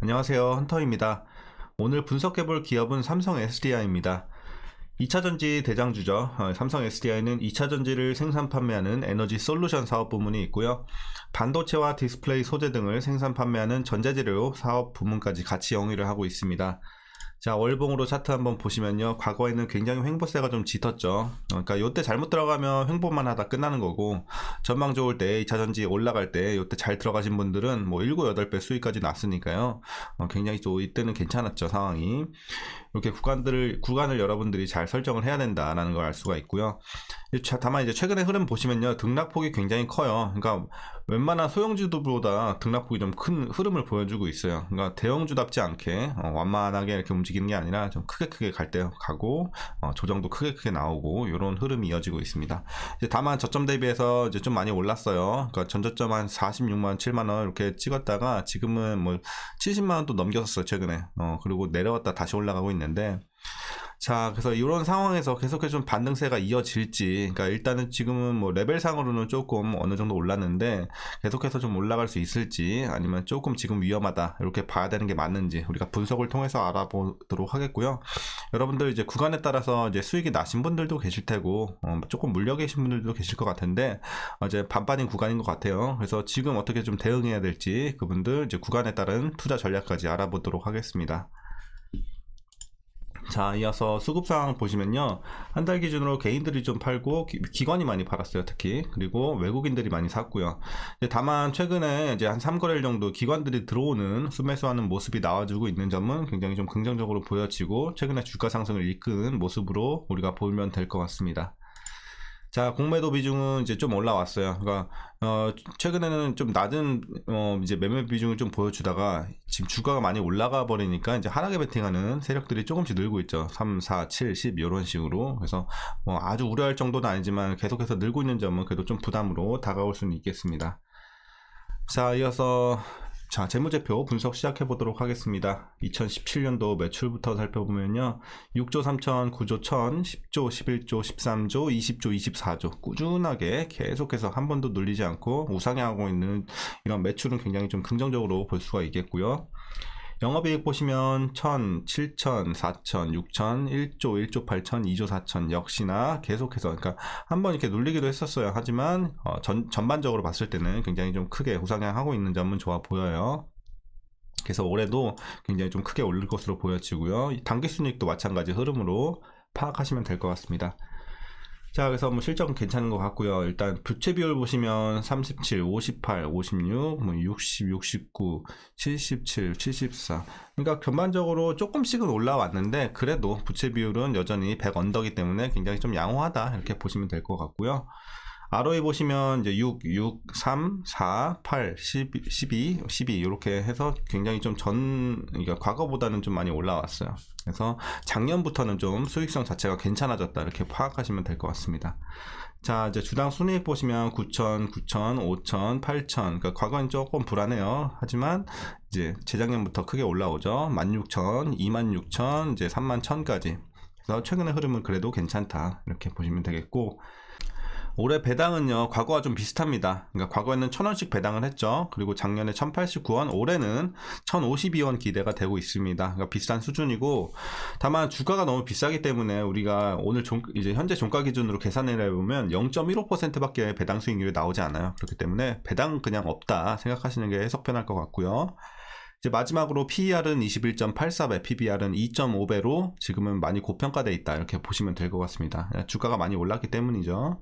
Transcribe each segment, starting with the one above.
안녕하세요, 헌터입니다. 오늘 분석해볼 기업은 삼성 SDI입니다. 2차전지 대장주죠. 삼성 SDI는 2차전지를 생산 판매하는 에너지 솔루션 사업 부문이 있고요. 반도체와 디스플레이 소재 등을 생산 판매하는 전자재료 사업 부문까지 같이 영위를 하고 있습니다. 자, 월봉으로 차트 한번 보시면요, 과거에는 굉장히 횡보세가 좀 짙었죠. 그러니까 요때 잘못 들어가면 횡보만 하다 끝나는 거고, 전망 좋을 때 2차전지 올라갈 때 요때 잘 들어가신 분들은 뭐 7, 8배 수익까지 났으니까요. 굉장히 또 이때는 괜찮았죠, 상황이. 이렇게 구간을 여러분들이 잘 설정을 해야 된다라는 걸 알 수가 있고요. 다만 이제 최근의 흐름 보시면요, 등락폭이 굉장히 커요. 그러니까 웬만한 소형주들보다 등락폭이 좀 큰 흐름을 보여주고 있어요. 그러니까 대형주답지 않게 완만하게 이렇게 움직이는 게 아니라 좀 크게 갈 때 가고, 조정도 크게 나오고, 이런 흐름이 이어지고 있습니다. 이제 다만 저점 대비해서 이제 좀 많이 올랐어요. 그러니까 전저점 한 46만 7만 원 이렇게 찍었다가 지금은 뭐 70만 원 또 넘겼었어요, 최근에. 그리고 내려왔다 다시 올라가고 있는데, 자, 그래서 이런 상황에서 계속해서 좀 반등세가 이어질지, 그러니까 일단은 지금은 뭐 레벨상으로는 조금 어느 정도 올랐는데 계속해서 좀 올라갈 수 있을지, 아니면 조금 지금 위험하다 이렇게 봐야 되는 게 맞는지 우리가 분석을 통해서 알아보도록 하겠고요. 여러분들 이제 구간에 따라서 이제 수익이 나신 분들도 계실 테고, 조금 물려 계신 분들도 계실 것 같은데, 이제 반반인 구간인 것 같아요. 그래서 지금 어떻게 좀 대응해야 될지 그분들 이제 구간에 따른 투자 전략까지 알아보도록 하겠습니다. 자, 이어서 수급 상황 보시면요, 한 달 기준으로 개인들이 좀 팔고 기관이 많이 팔았어요, 특히. 그리고 외국인들이 많이 샀고요. 다만 최근에 이제 한 3거래일 정도 기관들이 들어오는 순매수하는 모습이 나와주고 있는 점은 굉장히 좀 긍정적으로 보여지고, 최근에 주가 상승을 이끈 모습으로 우리가 보면 될 것 같습니다. 자, 공매도 비중은 이제 좀 올라왔어요. 그러니까 최근에는 좀 낮은 이제 매매 비중을 좀 보여주다가 지금 주가가 많이 올라가 버리니까 이제 하락에 베팅하는 세력들이 조금씩 늘고 있죠. 3, 4, 7, 10 이런 식으로. 그래서 아주 우려할 정도는 아니지만 계속해서 늘고 있는 점은 그래도 좀 부담으로 다가올 수는 있겠습니다. 자, 이어서 재무제표 분석 시작해 보도록 하겠습니다. 2017년도 매출부터 살펴보면요, 6조 3천, 9조 1천, 10조, 11조, 13조, 20조, 24조 꾸준하게 계속해서 한 번도 눌리지 않고 우상향하고 있는 이런 매출은 굉장히 좀 긍정적으로 볼 수가 있겠고요. 영업이익 보시면 1천, 7천, 4천, 6천, 1조, 1조 8천, 2조 4천 역시나 계속해서, 그러니까 한번 이렇게 눌리기도 했었어요. 하지만 전반적으로 봤을 때는 굉장히 좀 크게 우상향하고 있는 점은 좋아 보여요. 그래서 올해도 굉장히 좀 크게 오를 것으로 보여지고요. 당기순이익도 마찬가지 흐름으로 파악하시면 될 것 같습니다. 자, 그래서 뭐 실적은 괜찮은 것 같고요. 일단 부채 비율 보시면 37, 58, 56, 뭐 60, 69, 77, 74. 그러니까 전반적으로 조금씩은 올라왔는데 그래도 부채 비율은 여전히 100 언더기 때문에 굉장히 좀 양호하다 이렇게 보시면 될 것 같고요. ROE 보시면 이제 6, 6, 3, 4, 8, 12 이렇게 해서 굉장히 좀 그러니까 과거보다는 좀 많이 올라왔어요. 그래서 작년부터는 좀 수익성 자체가 괜찮아졌다 이렇게 파악하시면 될 것 같습니다. 자, 이제 주당 순이익 보시면 9천, 9천, 5천, 8천. 그러니까 과거엔 조금 불안해요. 하지만 이제 재작년부터 크게 올라오죠. 16,000, 26,000, 이제 31,000까지. 그래서 최근의 흐름은 그래도 괜찮다 이렇게 보시면 되겠고, 올해 배당은요, 과거와 좀 비슷합니다. 그러니까 과거에는 1,000원씩 배당을 했죠. 그리고 작년에 1,089원, 올해는 1,052원 기대가 되고 있습니다. 그러니까 비슷한 수준이고, 다만 주가가 너무 비싸기 때문에 우리가 오늘 이제 현재 종가 기준으로 계산을 해보면 0.15%밖에 배당 수익률이 나오지 않아요. 그렇기 때문에 배당 그냥 없다 생각하시는 게 해석 편할 것 같고요. 이제 마지막으로 PER은 21.84배, PBR은 2.5배로 지금은 많이 고평가되어 있다 이렇게 보시면 될 것 같습니다. 주가가 많이 올랐기 때문이죠.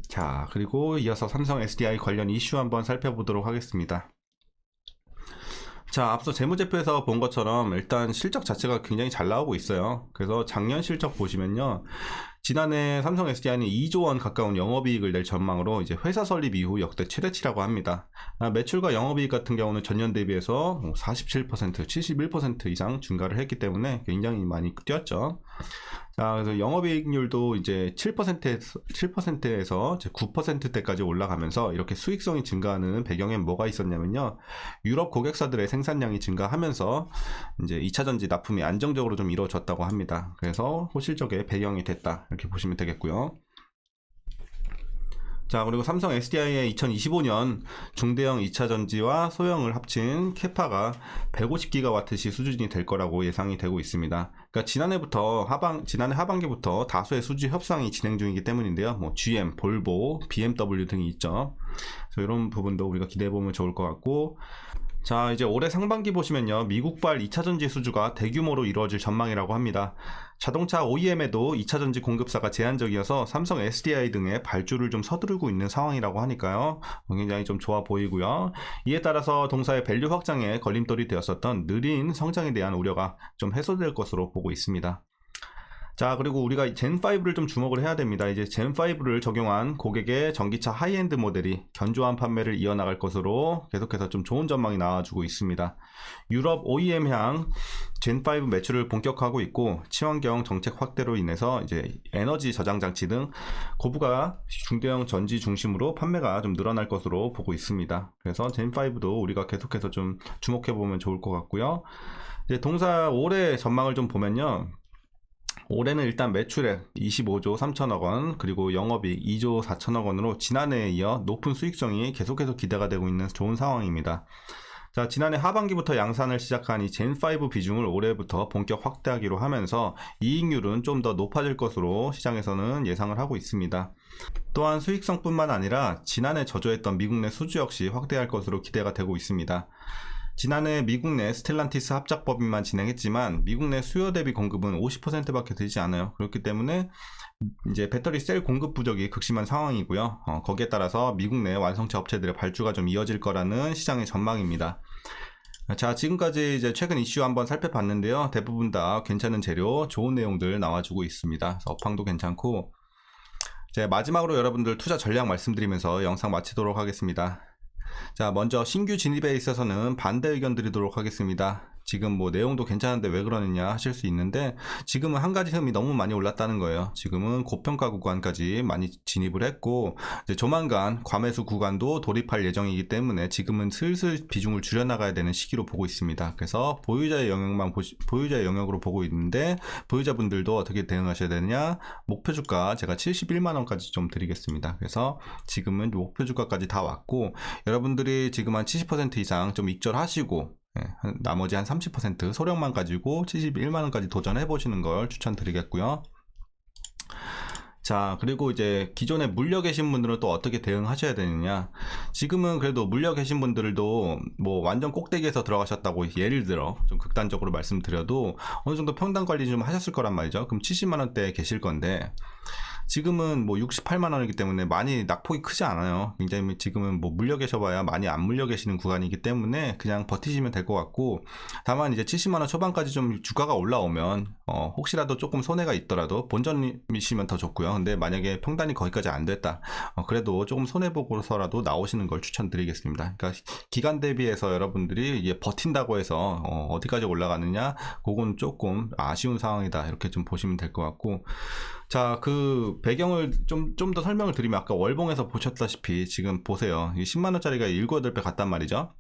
자, 그리고 이어서 삼성 SDI 관련 이슈 한번 살펴보도록 하겠습니다. 자, 앞서 재무제표에서 본 것처럼 일단 실적 자체가 굉장히 잘 나오고 있어요. 그래서 작년 실적 보시면요, 지난해 삼성 SDI는 2조 원 가까운 영업이익을 낼 전망으로 이제 회사 설립 이후 역대 최대치라고 합니다. 매출과 영업이익 같은 경우는 전년 대비해서 47%, 71% 이상 증가를 했기 때문에 굉장히 많이 뛰었죠. 자, 그래서 영업이익률도 이제 7%에서 이제 9%대까지 올라가면서 이렇게 수익성이 증가하는 배경에 뭐가 있었냐면요, 유럽 고객사들의 생산량이 증가하면서 이제 2차전지 납품이 안정적으로 좀 이루어졌다고 합니다. 그래서 호실적의 배경이 됐다 이렇게 보시면 되겠고요. 자, 그리고 삼성 SDI의 2025년 중대형 2차 전지와 소형을 합친 캐파가 150GWh 수준이 될 거라고 예상이 되고 있습니다. 그러니까 지난해 하반기부터 다수의 수주 협상이 진행 중이기 때문인데요. 뭐 GM, 볼보, BMW 등이 있죠. 그래서 이런 부분도 우리가 기대해 보면 좋을 것 같고, 자, 이제 올해 상반기 보시면요, 미국발 2차전지 수주가 대규모로 이루어질 전망이라고 합니다. 자동차 OEM에도 2차전지 공급사가 제한적이어서 삼성 SDI 등의 발주를 좀 서두르고 있는 상황이라고 하니까요, 굉장히 좀 좋아 보이고요. 이에 따라서 동사의 밸류 확장에 걸림돌이 되었었던 느린 성장에 대한 우려가 좀 해소될 것으로 보고 있습니다. 자, 그리고 우리가 젠5를 좀 주목을 해야 됩니다. 이제 젠5를 적용한 고객의 전기차 하이엔드 모델이 견조한 판매를 이어나갈 것으로 계속해서 좀 좋은 전망이 나와주고 있습니다. 유럽 OEM향 젠5 매출을 본격화하고 있고, 친환경 정책 확대로 인해서 이제 에너지 저장 장치 등 고부가 중대형 전지 중심으로 판매가 좀 늘어날 것으로 보고 있습니다. 그래서 젠5도 우리가 계속해서 좀 주목해 보면 좋을 것 같고요. 이제 동사 올해 전망을 좀 보면요, 올해는 일단 매출액 25조 3천억 원, 그리고 영업이익 2조 4천억 원으로 지난해에 이어 높은 수익성이 계속해서 기대가 되고 있는 좋은 상황입니다. 자, 지난해 하반기부터 양산을 시작한 이 젠5 비중을 올해부터 본격 확대하기로 하면서 이익률은 좀 더 높아질 것으로 시장에서는 예상을 하고 있습니다. 또한 수익성뿐만 아니라 지난해 저조했던 미국 내 수주 역시 확대할 것으로 기대가 되고 있습니다. 지난해 미국 내 스텔란티스 합작 법인만 진행했지만 미국 내 수요 대비 공급은 50%밖에 되지 않아요. 그렇기 때문에 이제 배터리 셀 공급 부족이 극심한 상황이고요. 거기에 따라서 미국 내 완성차 업체들의 발주가 좀 이어질 거라는 시장의 전망입니다. 자, 지금까지 이제 최근 이슈 한번 살펴봤는데요. 대부분 다 괜찮은 재료, 좋은 내용들 나와주고 있습니다. 업황도 괜찮고, 이제 마지막으로 여러분들 투자 전략 말씀드리면서 영상 마치도록 하겠습니다. 자, 먼저 신규 진입에 있어서는 반대 의견 드리도록 하겠습니다. 지금 뭐 내용도 괜찮은데 왜 그러느냐 하실 수 있는데, 지금은 한 가지 흠이 너무 많이 올랐다는 거예요. 지금은 고평가 구간까지 많이 진입을 했고, 이제 조만간 과매수 구간도 돌입할 예정이기 때문에 지금은 슬슬 비중을 줄여나가야 되는 시기로 보고 있습니다. 그래서 보유자의 영역으로 보고 있는데, 보유자분들도 어떻게 대응하셔야 되느냐, 목표 주가 제가 71만원까지 좀 드리겠습니다. 그래서 지금은 목표 주가까지 다 왔고, 여러분들이 지금 한 70% 이상 좀 익절하시고, 나머지 한 30% 소량만 가지고 71만원까지 도전해 보시는 걸 추천드리겠고요. 자, 그리고 이제 기존에 물려 계신 분들은 또 어떻게 대응하셔야 되느냐. 지금은 그래도 물려 계신 분들도 뭐 완전 꼭대기에서 들어가셨다고 예를 들어 좀 극단적으로 말씀드려도 어느 정도 평단 관리 좀 하셨을 거란 말이죠. 그럼 70만원대에 계실 건데, 지금은 뭐 68만원이기 때문에 많이 낙폭이 크지 않아요. 굉장히 지금은 뭐 물려 계셔봐야 많이 안 물려 계시는 구간이기 때문에 그냥 버티시면 될 것 같고, 다만 이제 70만원 초반까지 좀 주가가 올라오면 혹시라도 조금 손해가 있더라도 본전이시면 더 좋고요. 근데 만약에 평단이 거기까지 안 됐다, 그래도 조금 손해보고서라도 나오시는 걸 추천드리겠습니다. 그러니까 기간 대비해서 여러분들이 이게 버틴다고 해서 어디까지 올라가느냐, 그건 조금 아쉬운 상황이다, 이렇게 좀 보시면 될 것 같고. 자, 그 배경을 좀 더 설명을 드리면, 아까 월봉에서 보셨다시피 지금 보세요. 10만원짜리가 7, 8배 갔단 말이죠.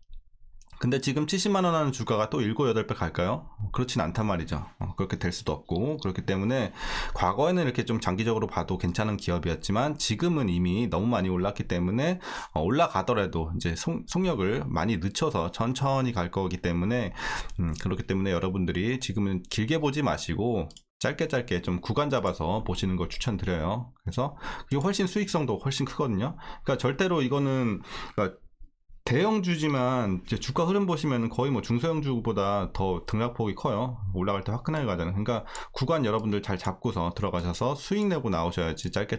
근데 지금 70만원 하는 주가가 또 7, 8배 갈까요? 그렇진 않단 말이죠. 그렇게 될 수도 없고, 그렇기 때문에 과거에는 이렇게 좀 장기적으로 봐도 괜찮은 기업이었지만 지금은 이미 너무 많이 올랐기 때문에 올라가더라도 이제 속력을 많이 늦춰서 천천히 갈 거기 때문에 그렇기 때문에 여러분들이 지금은 길게 보지 마시고 짧게 좀 구간 잡아서 보시는 걸 추천드려요. 그래서 그게 훨씬 수익성도 훨씬 크거든요. 그러니까 절대로 이거는, 그러니까 대형주지만 이제 주가 흐름 보시면 거의 뭐 중소형주보다 더 등락폭이 커요. 올라갈 때 화끈하게 가잖아요. 그러니까 구간 여러분들 잘 잡고서 들어가셔서 수익 내고 나오셔야지. 짧게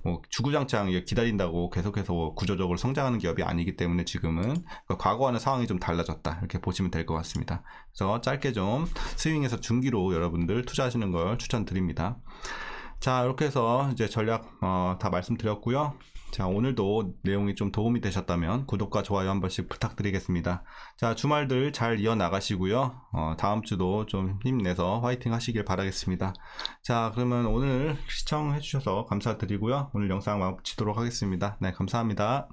뭐 주구장창 기다린다고 계속해서 구조적으로 성장하는 기업이 아니기 때문에 지금은, 그러니까 과거와는 상황이 좀 달라졌다, 이렇게 보시면 될 것 같습니다. 그래서 짧게 좀 스윙에서 중기로 여러분들 투자하시는 걸 추천드립니다. 자, 이렇게 해서 이제 전략 다 말씀드렸고요. 자, 오늘도 내용이 좀 도움이 되셨다면 구독과 좋아요 한 번씩 부탁드리겠습니다. 자, 주말들 잘 이어나가시고요. 다음 주도 좀 힘내서 화이팅 하시길 바라겠습니다. 자, 그러면 오늘 시청해 주셔서 감사드리고요. 오늘 영상 마치도록 하겠습니다. 네, 감사합니다.